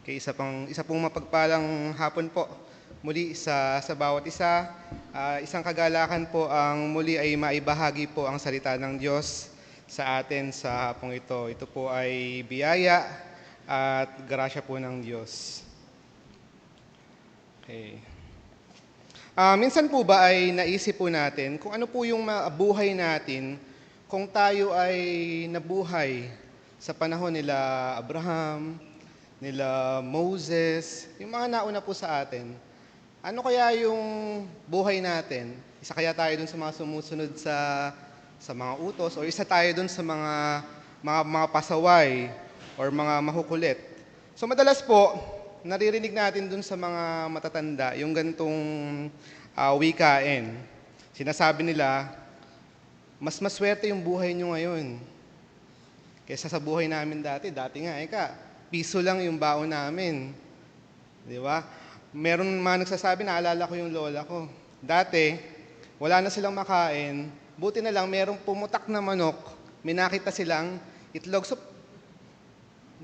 Kay isa pong mapagpalang hapon po muli sa bawat isa. Isang kagalakan po ang muli ay maibahagi po ang salita ng Diyos sa atin sa hapong ito. Ito po ay biyaya at grasya po ng Diyos. Okay. Minsan po ba ay naisip po natin kung ano po yung buhay natin kung tayo ay nabuhay sa panahon nila Abraham, nila Moses, yung mga nauna po sa atin. Ano kaya yung buhay natin? Isa kaya tayo dun sa mga sumusunod sa mga utos o isa tayo dun sa mga pasaway or mga makukulit? So madalas po, naririnig natin dun sa mga matatanda yung gantong wikain. Sinasabi nila, mas maswerte yung buhay nyo ngayon kaysa sa buhay namin dati. Dati nga, piso lang yung baon namin. Di ba? Meron mga nagsasabi, naalala ko yung lola ko. Dati, wala na silang makain. Buti na lang, merong pumutak na manok. May nakita silang itlog. So,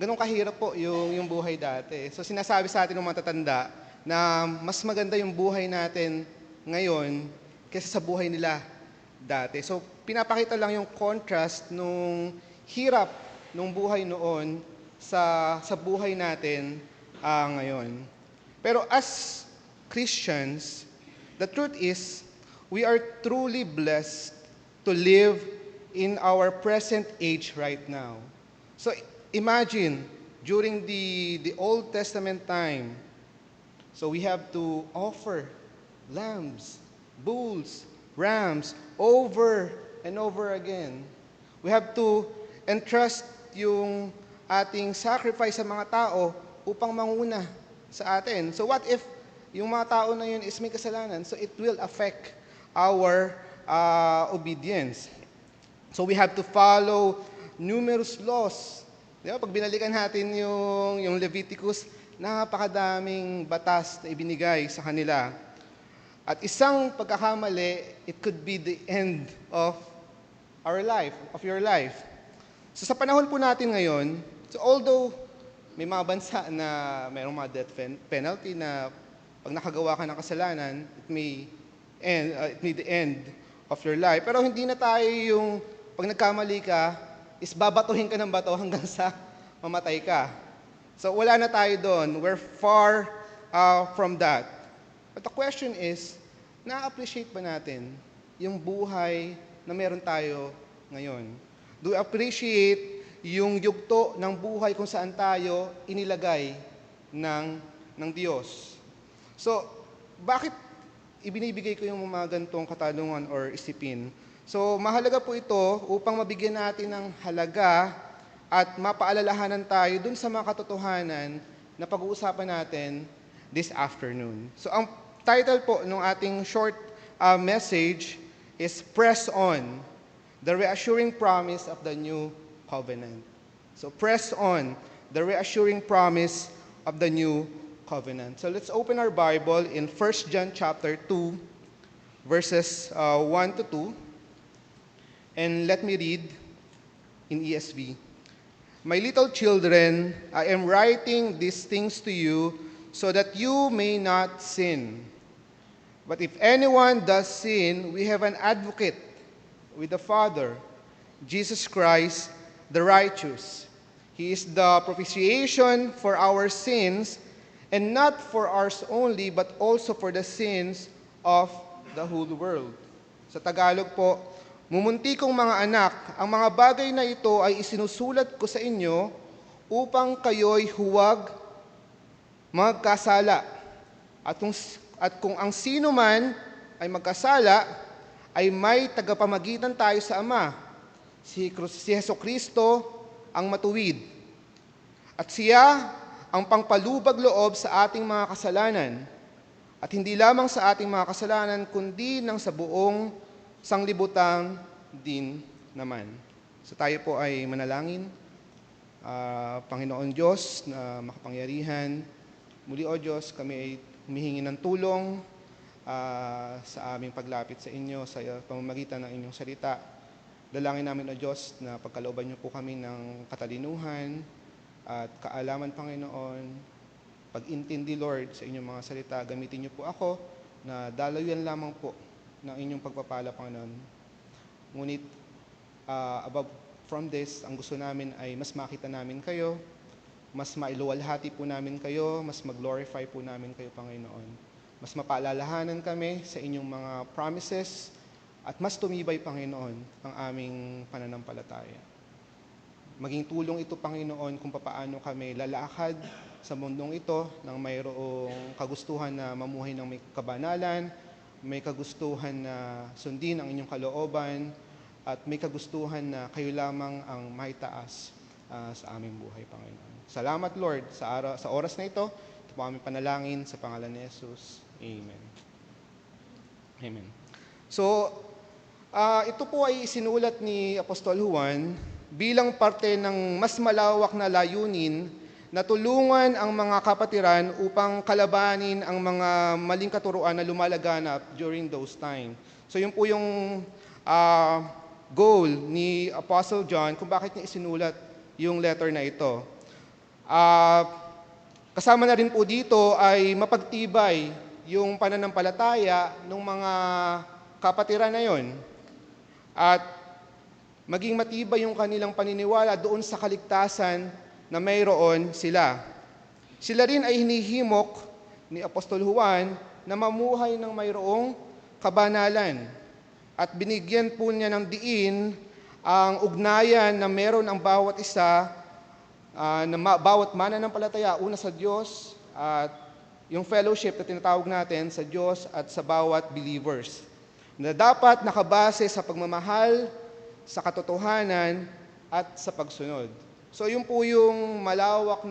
ganun kahirap po yung buhay dati. So, sinasabi sa atin ng matatanda na mas maganda yung buhay natin ngayon kaysa sa buhay nila dati. So, pinapakita lang yung contrast nung hirap nung buhay noon sa buhay natin ngayon. Pero as Christians, the truth is, we are truly blessed to live in our present age right now. So imagine, during the Old Testament time, so we have to offer lambs, bulls, rams, over and over again. We have to entrust yung ating sacrifice sa mga tao upang manguna sa atin. So what if yung mga tao na yun is may kasalanan? So it will affect our obedience. So we have to follow numerous laws. Di ba? Pag binalikan natin yung Leviticus, napakadaming batas na ibinigay sa kanila. At isang pagkakamali, it could be the end of our life, of your life. So sa panahon po natin ngayon, so although may mga bansa na mayroong mga death penalty na pag nakagawa ka ng kasalanan, it may the end of your life. Pero hindi na tayo yung pag nagkamali ka, is babatuhin ka ng bato hanggang sa mamatay ka. So wala na tayo doon. We're far from that. But the question is, na-appreciate ba natin yung buhay na meron tayo ngayon? Do we appreciate yung yugto ng buhay kung saan tayo inilagay ng Diyos? So, bakit ibinibigay ko yung mga gantong katanungan or isipin? So, mahalaga po ito upang mabigyan natin ng halaga at mapaalalahanan tayo dun sa mga katotohanan na pag-uusapan natin this afternoon. So, ang title po ng ating short message is Press On, the Reassuring Promise of the New Covenant. So, press on, the reassuring promise of the New Covenant. So, let's open our Bible in 1 John chapter 2, verses 1 to 2. And let me read in ESV. My little children, I am writing these things to you so that you may not sin. But if anyone does sin, we have an advocate with the Father, Jesus Christ, the righteous. He is the propitiation for our sins, and not for ours only, but also for the sins of the whole world. Sa Tagalog po, mumuntikong mga anak, ang mga bagay na ito ay isinusulat ko sa inyo upang kayo'y huwag magkasala. At kung ang sino man ay magkasala, ay may tagapamagitan tayo sa Ama, si Jesucristo ang matuwid. At siya ang pangpalubag loob sa ating mga kasalanan. At hindi lamang sa ating mga kasalanan, kundi ng sa buong sanglibutan din naman. So tayo po ay manalangin. Panginoon Diyos na makapangyarihan, muli o Diyos, kami ay humihingi ng tulong sa aming paglapit sa inyo sa pamamagitan ng inyong salita. Dalangin namin o Diyos na pagkalooban niyo po kami ng katalinuhan at kaalaman, Panginoon, pag-intindi, Lord, sa inyong mga salita. Gamitin niyo po ako na dalayan lamang po ng inyong pagpapala, Panginoon. Ngunit above from this, ang gusto namin ay mas makita namin kayo, mas mailuwalhati po namin kayo, mas mag-glorify po namin kayo, Panginoon. Mas mapaalalahanan kami sa inyong mga promises at mas tumibay, Panginoon, ang aming pananampalataya. Maging tulong ito, Panginoon, kung papaano kami lalakad sa mundong ito nang mayroong kagustuhan na mamuhay ng may kabanalan, may kagustuhan na sundin ang inyong kalooban, at may kagustuhan na kayo lamang ang maitaas sa aming buhay, Panginoon. Salamat, Lord, sa oras na ito. Ito po aming panalangin sa pangalan ni Jesus. Amen. Amen. So, ito po ay isinulat ni Apostol Juan bilang parte ng mas malawak na layunin na tulungan ang mga kapatiran upang kalabanin ang mga maling katuruan na lumalaganap during those time. So yun po yung goal ni Apostle John kung bakit niya isinulat yung letter na ito. Kasama na rin po dito ay mapagtibay yung pananampalataya ng mga kapatiran na yon at maging matibay yung kanilang paniniwala doon sa kaligtasan na mayroon sila. Sila rin ay hinihimok ni Apostol Juan na mamuhay ng mayroong kabanalan. At binigyan po niya ng diin ang ugnayan na meron ang bawat isa, bawat mananampalataya, una sa Diyos, at yung fellowship na tinatawag natin sa Diyos at sa bawat believers. Na dapat nakabase sa pagmamahal, sa katotohanan, at sa pagsunod. So yun po yung malawak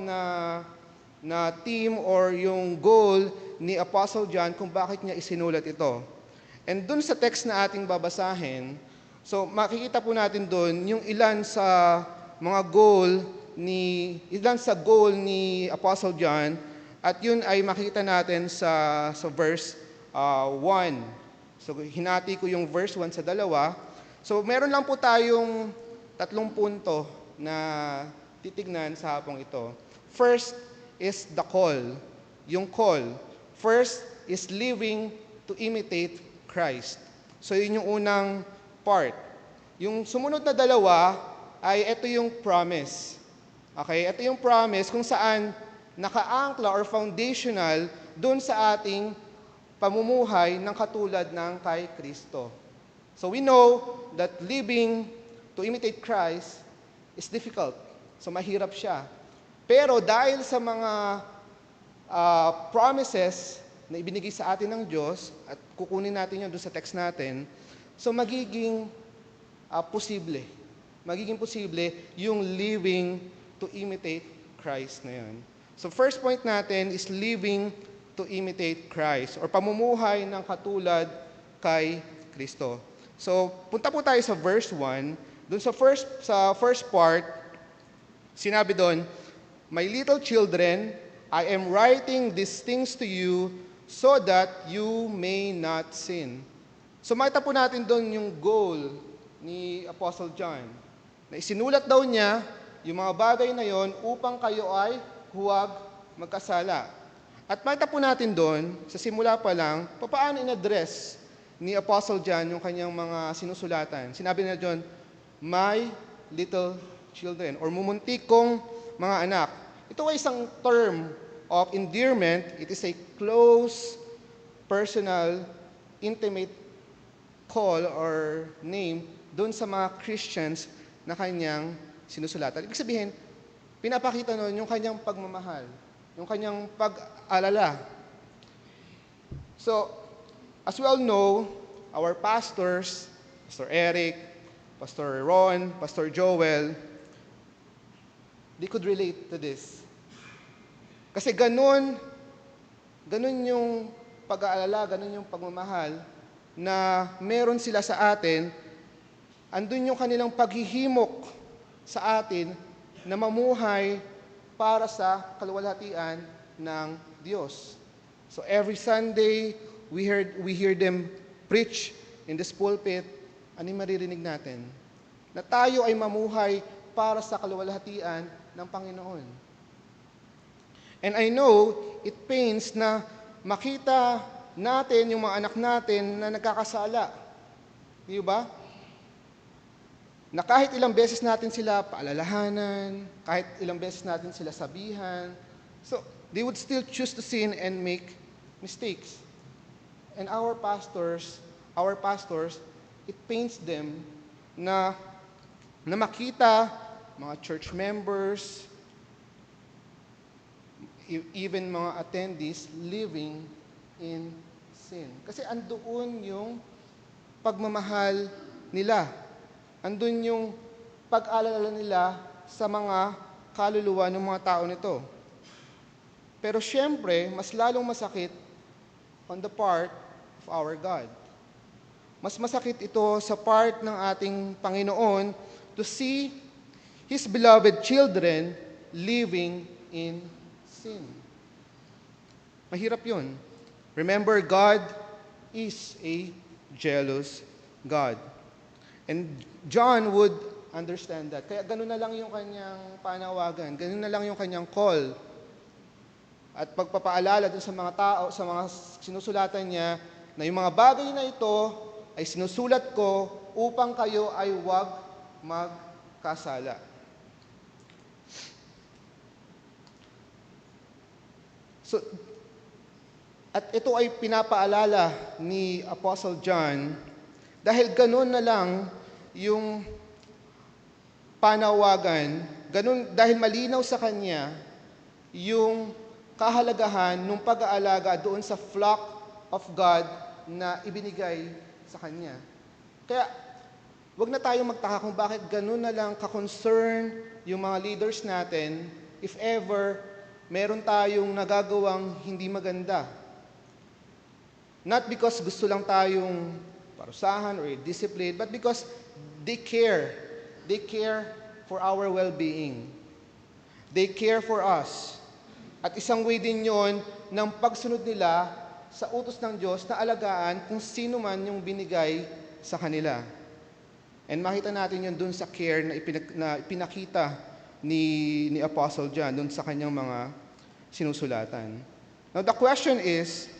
na theme or yung goal ni Apostle John kung bakit niya isinulat ito. And dun sa text na ating babasahin, so makikita po natin dun yung ilan sa goal ni Apostle John, at yun ay makikita natin sa verse 1. So hinati ko yung verse 1 sa dalawa. So meron lang po tayong 3 punto na titignan sa hapong ito. First is the call. Yung call. First is living to imitate Christ. So yun yung unang part. Yung sumunod na dalawa ay ito yung promise. Okay? Ito yung promise kung saan nakaangkla or foundational dun sa ating pamumuhay ng katulad ng kay Kristo. So we know that living to imitate Christ is difficult. So mahirap siya. Pero dahil sa mga promises na ibinigay sa atin ng Diyos, at kukunin natin yun doon sa text natin, so magiging posible. Magiging posible yung living to imitate Christ na yun. So first point natin is living to imitate Christ or pamumuhay ng katulad kay Kristo. So punta po tayo sa verse 1. Doon sa first part, sinabi doon, "My little children, I am writing these things to you so that you may not sin." So makita po natin doon yung goal ni Apostle John. Na isinulat daw niya yung mga bagay na yon upang kayo ay huwag magkasala. At makita po natin doon, sa simula pa lang, paano in-address ni Apostle John yung kanyang mga sinusulatan. Sinabi na doon, "My little children," or mumuntik kong mga anak. Ito ay isang term of endearment. It is a close, personal, intimate call or name doon sa mga Christians na kanyang sinusulatan. Ibig sabihin, pinapakita noon yung kanyang pagmamahal, yung kanyang pag-alala. So, as we all know, our pastors, Pastor Eric, Pastor Ron, Pastor Joel, they could relate to this. Kasi ganun yung pag-aalala, ganun yung pagmamahal na meron sila sa atin, andun yung kanilang paghihimok sa atin na mamuhay para sa kaluwalhatian ng Diyos. So every Sunday, we hear them preach in this pulpit. Ano yung maririnig natin? Na tayo ay mamuhay para sa kaluwalhatian ng Panginoon. And I know it pains na makita natin yung mga anak natin na nagkakasala. Di ba? Na kahit ilang beses natin sila paalalahanan, kahit ilang beses natin sila sabihan, so they would still choose to sin and make mistakes. And our pastors, it pains them na makita mga church members, even mga attendees living in sin. Kasi andoon yung pagmamahal nila. Andun yung pag-alala nila sa mga kaluluwa ng mga tao nito. Pero syempre, mas lalong masakit on the part of our God. Mas masakit ito sa part ng ating Panginoon to see His beloved children living in sin. Mahirap yun. Remember, God is a jealous God. And John would understand that. Kaya ganun na lang yung kanyang panawagan, ganun na lang yung kanyang call. At pagpapaalala dun sa mga tao, sa mga sinusulatan niya, na yung mga bagay na ito ay sinusulat ko upang kayo ay huwag magkasala. So, at ito ay pinapaalala ni Apostle John dahil ganun na lang yung panawagan, ganun dahil malinaw sa kanya yung kahalagahan ng pag-aalaga doon sa flock of God na ibinigay sa kanya. Kaya, wag na tayong magtaka kung bakit ganun na lang ka-concern yung mga leaders natin if ever meron tayong nagagawang hindi maganda. Not because gusto lang tayong parusahan or discipline, but because they care. They care for our well-being. They care for us. At isang way din yon ng pagsunod nila sa utos ng Diyos na alagaan kung sino man yung binigay sa kanila. And makita natin yun dun sa care na ipinakita ni Apostle John dun sa kanyang mga sinusulatan. Now the question is,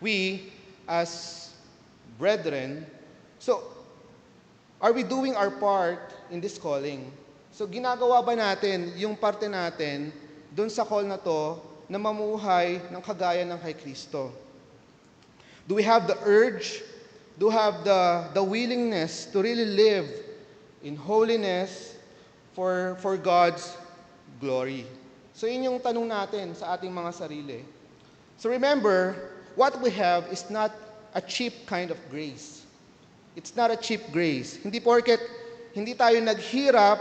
we as brethren, so are we doing our part in this calling? So ginagawa ba natin yung parte natin dun sa call na to na mamuhay ng kagaya ng kay Kristo? Do we have the urge? Do we have the willingness to really live in holiness for God's glory? So yun yung tanong natin sa ating mga sarili. So remember, what we have is not a cheap kind of grace. It's not a cheap grace. Hindi porket hindi tayo naghihirap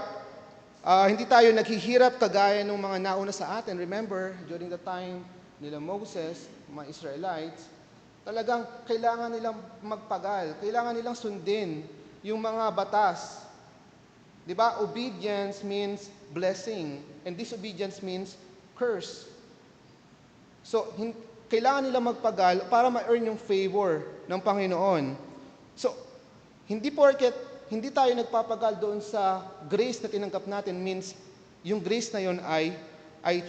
kagaya ng mga nauna sa atin. Remember, during the time nila Moses, mga Israelites, talagang kailangan nilang magpagal, kailangan nilang sundin yung mga batas. 'Di ba? Obedience means blessing, and disobedience means curse. So, kailangan nilang magpagal para ma-earn yung favor ng Panginoon. So, hindi porket hindi tayo nagpapagal doon sa grace na tinanggap natin means yung grace na yon ay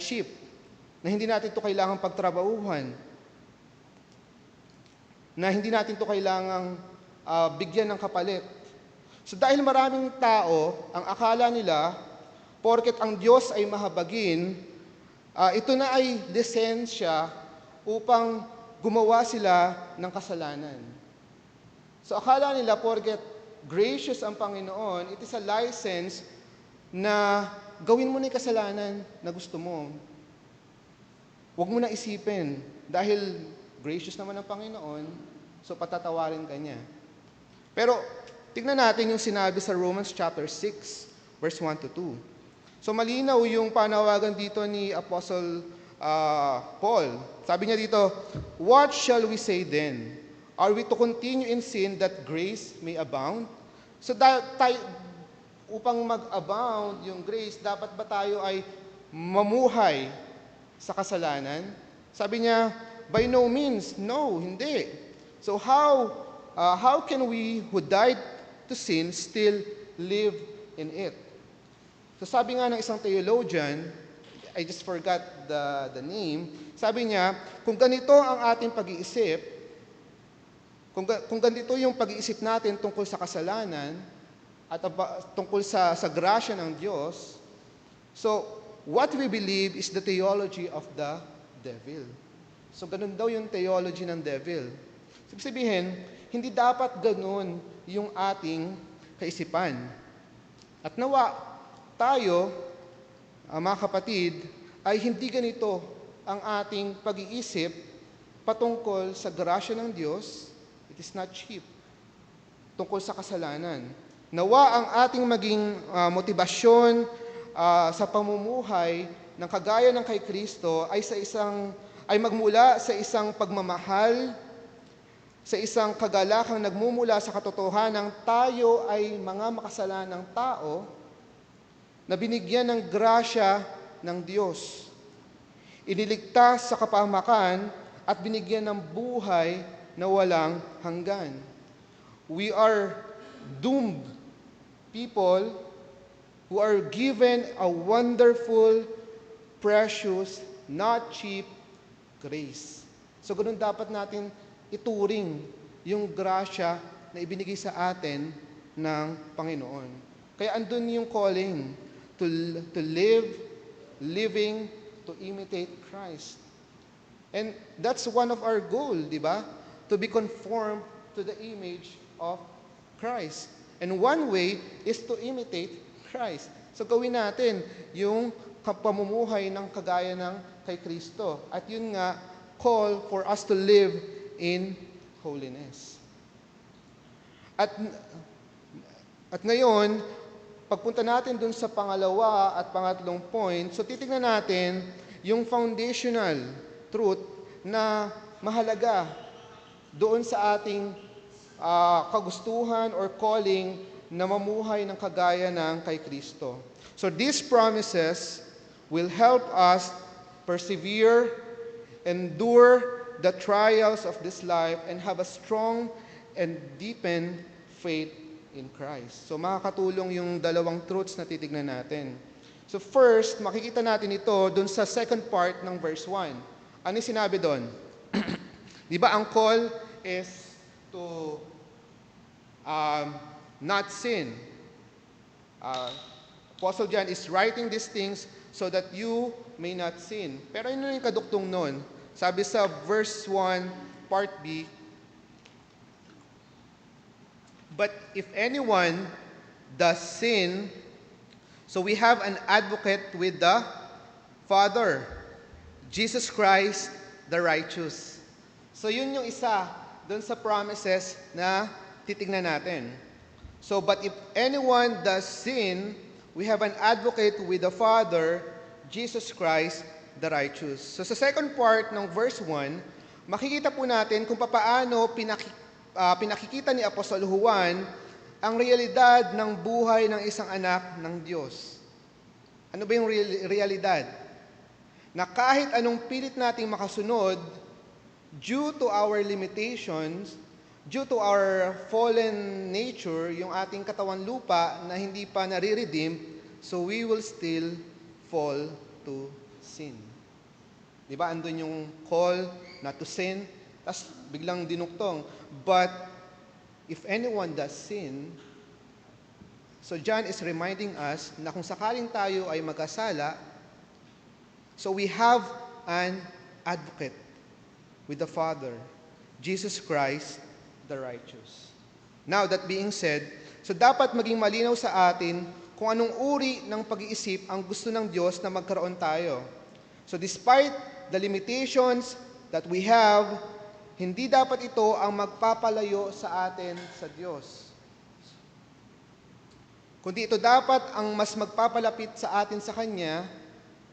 cheap, na hindi natin ito kailangang pagtrabahuhan, na hindi natin ito kailangang bigyan ng kapalit. So dahil maraming tao, ang akala nila, porket ang Diyos ay mahabagin, ito na ay lisensya upang gumawa sila ng kasalanan. So akala nila, porket gracious ang Panginoon, it is a license na gawin mo na yung kasalanan na gusto mo. Huwag mo na isipin, dahil gracious naman ang Panginoon, so patatawarin ka niya. Pero, tignan natin yung sinabi sa Romans chapter 6, verse 1 to 2. So, malinaw yung panawagan dito ni Apostle Paul. Sabi niya dito, what shall we say then? Are we to continue in sin that grace may abound? So, upang mag-abound yung grace, dapat ba tayo ay mamuhay sa kasalanan? Sabi niya, by no means, no, hindi. So how can we who died to sin still live in it? So sabi nga ng isang theologian, I just forgot the name. Sabi niya, kung ganito ang ating pag-iisip, kung ganito yung pag-iisip natin tungkol sa kasalanan at tungkol sa grasya ng Diyos, so what we believe is the theology of the devil. So ganun daw yung theology ng devil. Ibig sabihin, hindi dapat ganun yung ating kaisipan. At nawa, tayo, mga kapatid, ay hindi ganito ang ating pag-iisip patungkol sa grasya ng Diyos. It is not cheap. Tungkol sa kasalanan. Nawa ang ating maging motibasyon sa pamumuhay ng kagaya ng kay Kristo ay magmula sa isang pagmamahal, sa isang kagalakang nagmumula sa katotohanan tayo ay mga makasalanang tao na binigyan ng grasya ng Diyos. Iniligtas sa kapahamakan at binigyan ng buhay na walang hanggan. We are doomed people who are given a wonderful, precious, not cheap grace. So ganun dapat natin ituring yung grasya na ibinigay sa atin ng Panginoon. Kaya andun yung calling to living to imitate Christ. And that's one of our goal, di ba? To be conformed to the image of Christ. And one way is to imitate Christ. So gawin natin yung pamumuhay ng kagaya ng kay Kristo. At yun nga, call for us to live in holiness. At ngayon, pagpunta natin dun sa pangalawa at pangatlong point, so titingnan natin yung foundational truth na mahalaga doon sa ating kagustuhan or calling na mamuhay ng kagaya ng kay Kristo. So these promises will help us persevere, endure the trials of this life, and have a strong and deepened faith in Christ. So makakatulong yung dalawang truths na titignan natin. So first, makikita natin ito dun sa second part ng verse 1. Ano yung sinabi doon? Di ba ang call is to not sin. Apostle John is writing these things so that you may not sin. Pero yun yung kaduktong nun. Sabi sa verse 1, part B, but if anyone does sin, so we have an advocate with the Father, Jesus Christ, the righteous. So yun yung isa dun sa promises na titignan natin. So, but if anyone does sin, we have an advocate with the Father, Jesus Christ, the righteous. So sa second part ng verse 1, makikita po natin kung paano pinakikita ni Apostol Juan ang realidad ng buhay ng isang anak ng Diyos. Ano ba yung realidad? Na kahit anong pilit nating makasunod, due to our limitations, due to our fallen nature, yung ating katawan lupa na hindi pa nare-redeem, so we will still fall to sin. Di ba? Andun yung call not to sin, tas biglang dinuktong. But if anyone does sin, so John is reminding us na kung sakaling tayo ay magkasala, so we have an advocate with the Father, Jesus Christ, the righteous. Now, that being said, so dapat maging malinaw sa atin kung anong uri ng pag-iisip ang gusto ng Diyos na magkaroon tayo. So despite the limitations that we have, hindi dapat ito ang magpapalayo sa atin sa Diyos. Kundi ito dapat ang mas magpapalapit sa atin sa Kanya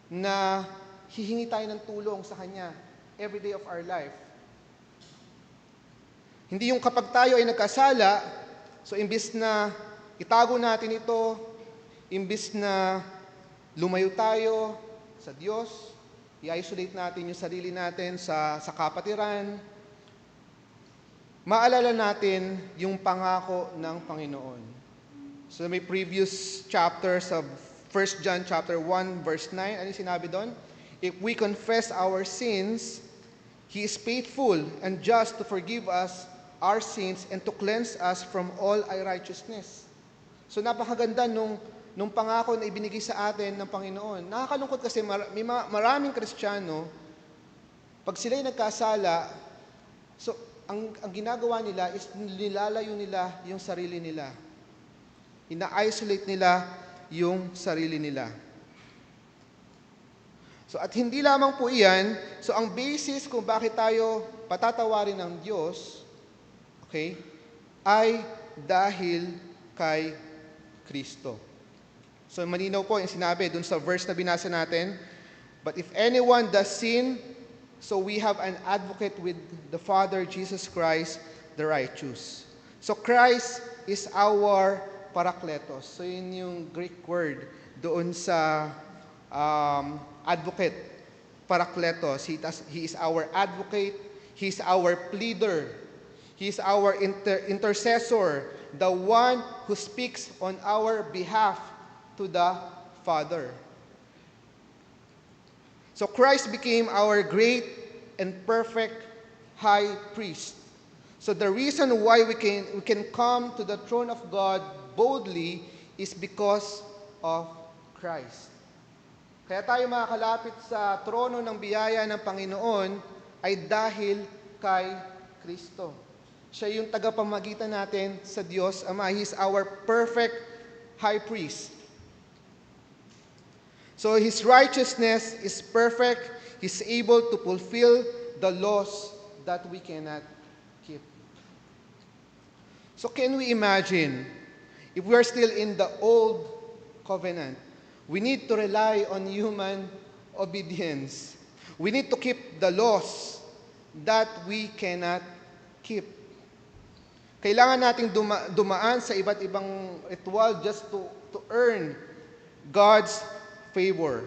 na hihingi tayo ng tulong sa Kanya every day of our life. Hindi yung kapag tayo ay nagkasala, so imbis na itago natin ito, imbis na lumayo tayo sa Diyos, i-isolate natin yung sarili natin sa kapatiran, maalala natin yung pangako ng Panginoon. So may previous chapters of 1 John chapter 1 verse 9, ano yung sinabi doon? If we confess our sins, He is faithful and just to forgive us our sins and to cleanse us from all unrighteousness. So napakaganda nung pangako na ibinigay sa atin ng Panginoon. Nakakalungkot kasi maraming Kristiyano, pag sila'y nagkasala, so ang ginagawa nila is nilalayo nila yung sarili nila. Ina-isolate nila yung sarili nila. So at hindi lamang po iyan, so ang basis kung bakit tayo patatawarin ng Diyos, okay, ay dahil kay Kristo. So malinaw po yung sinabi dun sa verse na binasa natin, but if anyone does sin, so we have an advocate with the Father, Jesus Christ, the righteous. So Christ is our Parakletos. So yun yung Greek word doon sa advocate, Parakletos. He is our advocate, He is our pleader, He is our intercessor, the one who speaks on our behalf to the Father. So Christ became our great and perfect high priest. So the reason why we can come to the throne of God boldly is because of Christ. Kaya tayo makakalapit sa trono ng biyaya ng Panginoon ay dahil kay Kristo. Siya yung tagapamagitan natin sa Diyos Ama. He is our perfect high priest. So His righteousness is perfect. He's able to fulfill the laws that we cannot keep. So can we imagine, if we are still in the old covenant, we need to rely on human obedience. We need to keep the laws that we cannot keep. Kailangan nating dumaan sa iba't ibang ritual just to earn God's favor.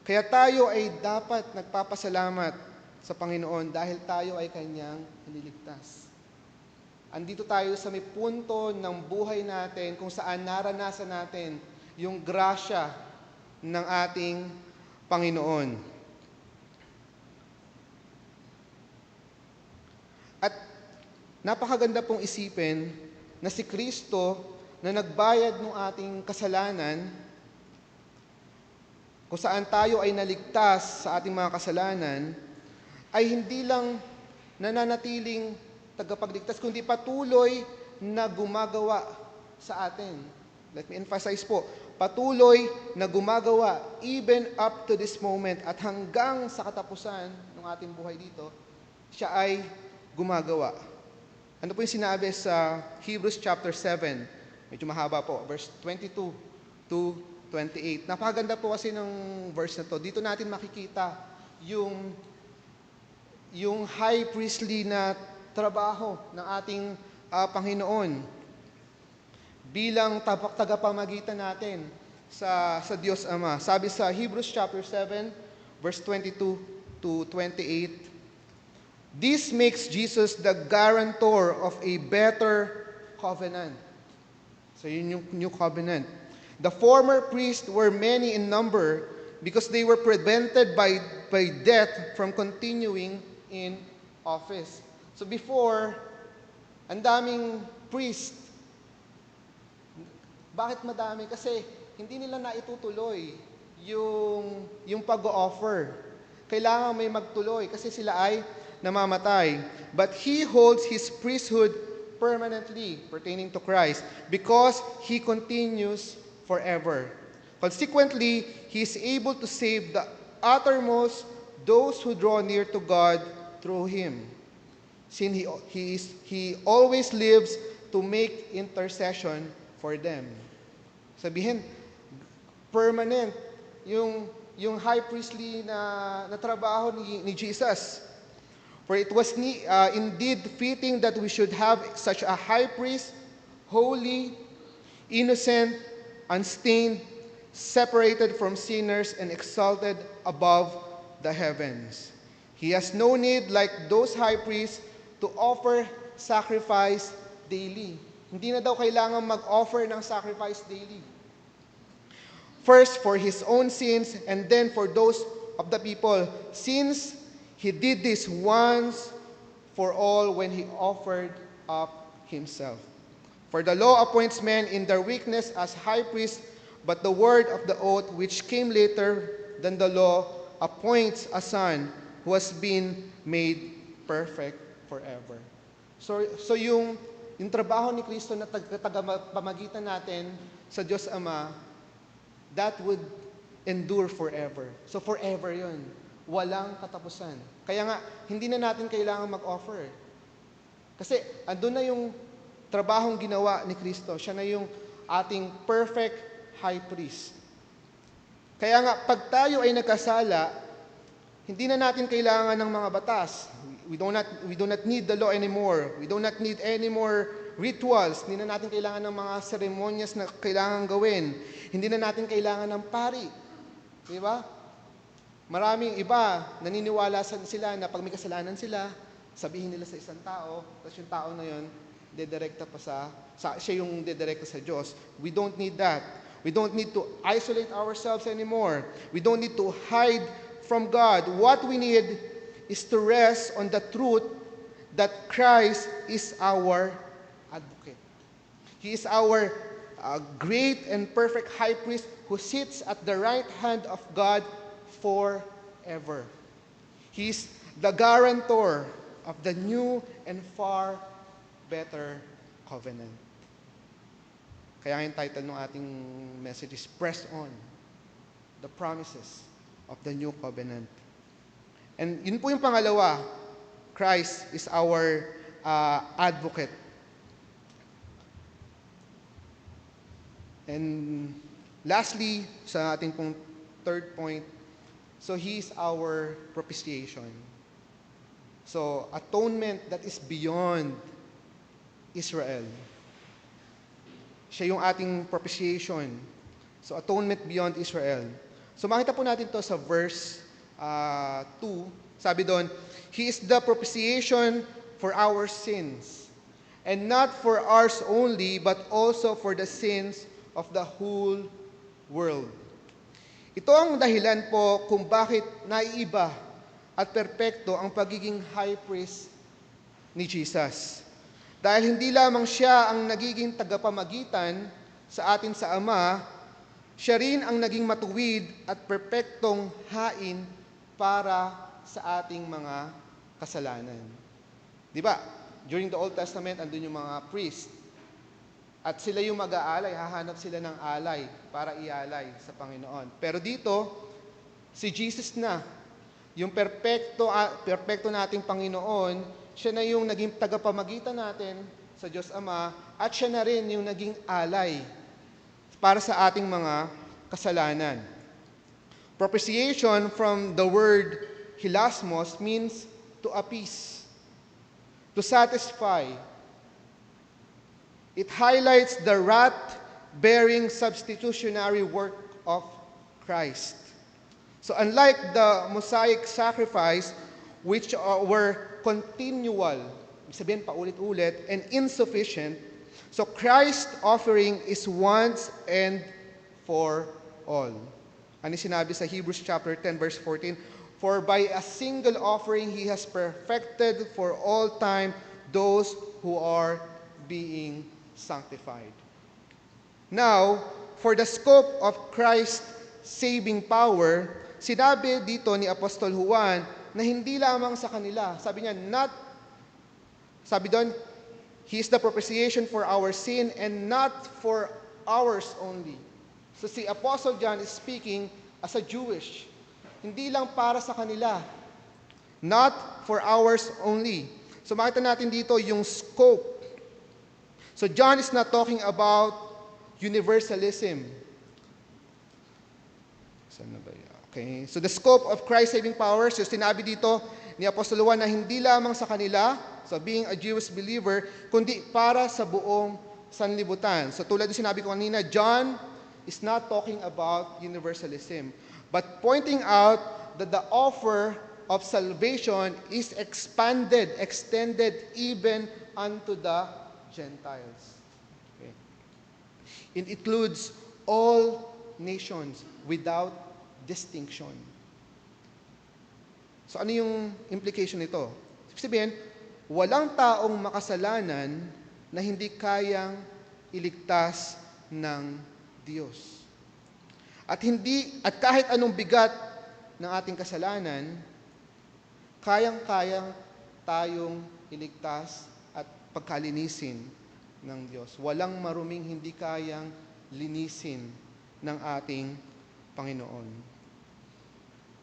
Kaya tayo ay dapat nagpapasalamat sa Panginoon dahil tayo ay Kanyang nililigtas. Andito tayo sa may punto ng buhay natin kung saan naranasan natin yung grasya ng ating Panginoon. At napakaganda pong isipin na si Kristo na nagbayad ng ating kasalanan, kung saan tayo ay naligtas sa ating mga kasalanan, ay hindi lang nananatiling tagapagligtas, kundi patuloy na gumagawa sa atin. Let me emphasize po, patuloy na gumagawa even up to this moment at hanggang sa katapusan ng ating buhay dito, siya ay gumagawa. Ano po yung sinabi sa Hebrews chapter 7? Medyo mahaba po, verse 22 to 28. Napakaganda po kasi ng verse na to. Dito natin makikita yung high priestly na trabaho ng ating Panginoon bilang tagapamagitan natin sa Diyos Ama. Sabi sa Hebrews chapter 7, verse 22 to 28, this makes Jesus the guarantor of a better covenant. So yun yung new covenant. The former priests were many in number because they were prevented by death from continuing in office. So before, ang daming priest. Bakit madami? Kasi hindi nila naitutuloy yung pag-offer. Kailangan may magtuloy kasi sila ay namamatay. But He holds His priesthood permanently pertaining to Christ because He continues forever. Consequently, He is able to save the uttermost those who draw near to God through Him. Since He always lives to make intercession for them. Sabihin, permanent yung high priestly na trabaho ni Jesus. For it was indeed fitting that we should have such a high priest, holy, innocent, unstained, separated from sinners, and exalted above the heavens. He has no need, like those high priests, to offer sacrifice daily. Hindi na daw kailangan mag-offer ng sacrifice daily. first for his own sins and then for those of the people, since he did this once for all when he offered up himself. For the law appoints men in their weakness as high priests, but the word of the oath, which came later than the law, appoints a son who has been made perfect forever. So yung trabaho ni Kristo na tagapamagitan natin sa Diyos Ama, that would endure forever. So forever yun. Walang katapusan. Kaya nga, hindi na natin kailangan mag-offer. Kasi andun na yung trabahong ginawa ni Kristo. Siya na yung ating perfect high priest. Kaya nga, pag tayo ay nagkasala, hindi na natin kailangan ng mga batas. We do not need the law anymore. We do not need any more rituals. Hindi na natin kailangan ng mga seremonyas na kailangan gawin. Hindi na natin kailangan ng pari. Di ba? Maraming iba, naniniwala sila na pag may kasalanan sila, sabihin nila sa isang tao, tapos yung tao na yun, dedirekta pa siya yung dedirekta sa Diyos. We don't need that. We don't need to isolate ourselves anymore. We don't need to hide from God. What we need is to rest on the truth that Christ is our advocate. He is our great and perfect high priest who sits at the right hand of God forever. He is the guarantor of the new and far better covenant. Kaya yung title ng ating message is Press On, the Promises of the New Covenant. And yun po yung pangalawa, Christ is our advocate. And lastly, sa ating pong third point, so He is our propitiation. So, atonement that is beyond Israel. Siya yung ating propitiation. So, atonement beyond Israel. So, makita po natin to sa verse 2. Sabi doon, He is the propitiation for our sins, and not for ours only, but also for the sins of the whole world. Ito ang dahilan po kung bakit naiiba at perpekto ang pagiging high priest ni Jesus. Dahil hindi lamang siya ang nagiging tagapamagitan sa atin sa Ama, siya rin ang naging matuwid at perpektong hain para sa ating mga kasalanan. Di ba? During the Old Testament, andun yung mga priest. At sila yung mag-aalay, hahanap sila ng alay para ialay sa Panginoon. Pero dito, si Jesus na, yung perpekto nating Panginoon, siya na yung naging tagapamagitan natin sa Diyos Ama, at siya na rin yung naging alay para sa ating mga kasalanan. Propitiation from the word hilasmos means to appease, to satisfy. It highlights the wrath-bearing substitutionary work of Christ. So unlike the Mosaic sacrifice, which were continual, sabihin paulit-ulit, and insufficient, so Christ's offering is once and for all. Ano sinabi sa Hebrews chapter 10 verse 14? For by a single offering He has perfected for all time those who are being sanctified. Now, for the scope of Christ's saving power, sinabi dito ni Apostol Juan na hindi lamang sa kanila. Sabi niya, sabi doon, He is the propitiation for our sin and not for ours only. So si Apostle John is speaking as a Jewish. Hindi lang para sa kanila. Not for ours only. So makita natin dito yung scope. So John is not talking about universalism. Saan na ba yan? Okay. So the scope of Christ's saving powers, yung sinabi dito ni Apostol Juan na hindi lamang sa kanila, so being a Jewish believer, kundi para sa buong sanlibutan. So tulad yung sinabi ko kanina, John is not talking about universalism, but pointing out that the offer of salvation is extended even unto the Gentiles. Okay. It includes all nations without distinction. So ano yung implication nito? Ibig sabihin, walang taong makasalanan na hindi kayang iligtas ng Diyos. At kahit anong bigat ng ating kasalanan, kayang-kayang tayong iligtas at pagkalinisin ng Diyos. Walang maruming hindi kayang linisin ng ating Panginoon.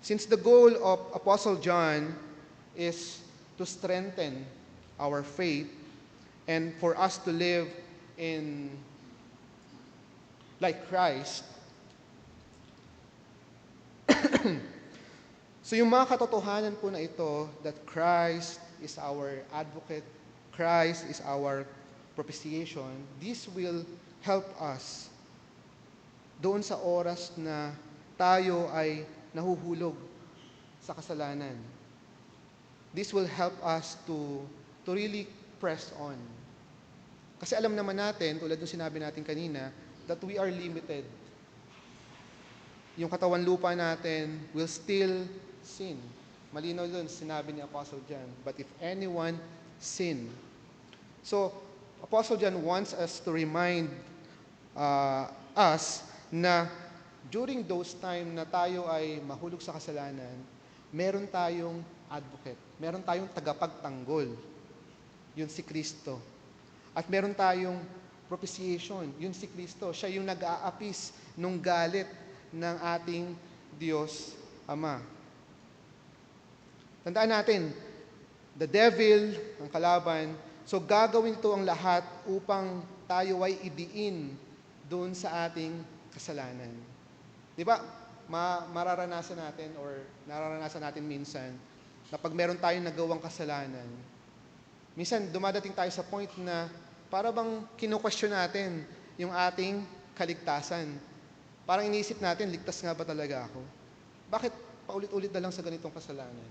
Since the goal of Apostle John is to strengthen our faith and for us to live in like Christ, so yung mga katotohanan po na ito, that Christ is our advocate, Christ is our propitiation, this will help us doon sa oras na tayo ay nahuhulog sa kasalanan. This will help us to really press on. Kasi alam naman natin, tulad ng sinabi natin kanina, that we are limited. Yung katawan lupa natin will still sin. Malinaw doon, sinabi ni Apostle John, but if anyone sin. So, Apostle John wants us to remind us na during those time na tayo ay mahulog sa kasalanan, meron tayong advocate, meron tayong tagapagtanggol, yun si Kristo. At meron tayong propitiation, yun si Kristo. Siya yung nag-aapis nung galit ng ating Diyos Ama. Tandaan natin, the devil, ang kalaban, so gagawin ito ang lahat upang tayo ay idiin doon sa ating kasalanan. Di ba? Mararanasan natin or nararanasan natin minsan na pag meron tayong nagawang kasalanan, minsan dumadating tayo sa point na para bang kinu-question natin yung ating kaligtasan. Parang iniisip natin, ligtas nga ba talaga ako? Bakit paulit-ulit na lang sa ganitong kasalanan?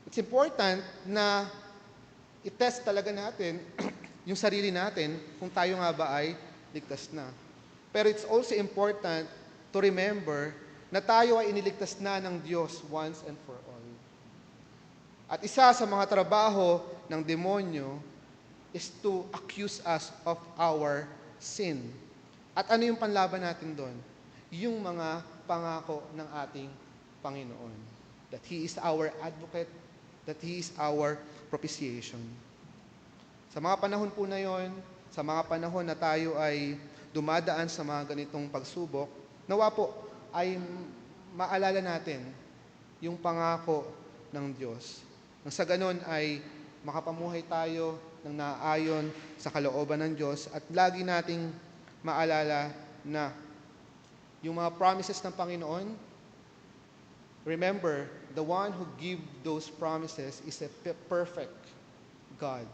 It's important na i-test talaga natin yung sarili natin kung tayo nga ba ay ligtas na. Pero it's also important to remember na tayo ay iniligtas na ng Diyos once and for all. At isa sa mga trabaho ng demonyo is to accuse us of our sin. At ano yung panlaban natin doon? Yung mga pangako ng ating Panginoon. That He is our advocate, that He is our propitiation. Sa mga panahon po na yon, sa mga panahon na tayo ay dumadaan sa mga ganitong pagsubok, nawa po ay maalala natin yung pangako ng Diyos. Nang sa ganon ay makapamuhay tayo ng naayon sa kalooban ng Diyos at lagi nating maalala na yung mga promises ng Panginoon, remember, the one who give those promises is a perfect God.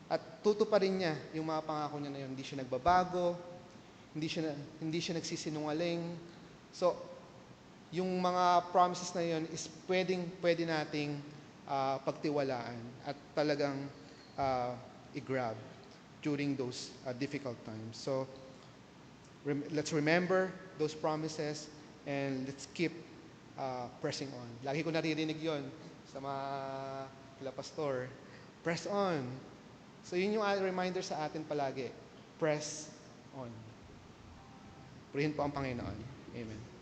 At tutuparin niya yung mga pangako niya na yun. Hindi siya nagbabago, hindi siya nagsisinungaling. So, yung mga promises na yun is pwede nating pagtiwalaan at talagang i-grab during those difficult times. So, let's remember those promises and let's keep pressing on. Lagi ko naririnig yon sa mga kila pastor. Press on. So, yun yung reminder sa atin palagi. Press on. Purihin po ang Panginoon. Amen.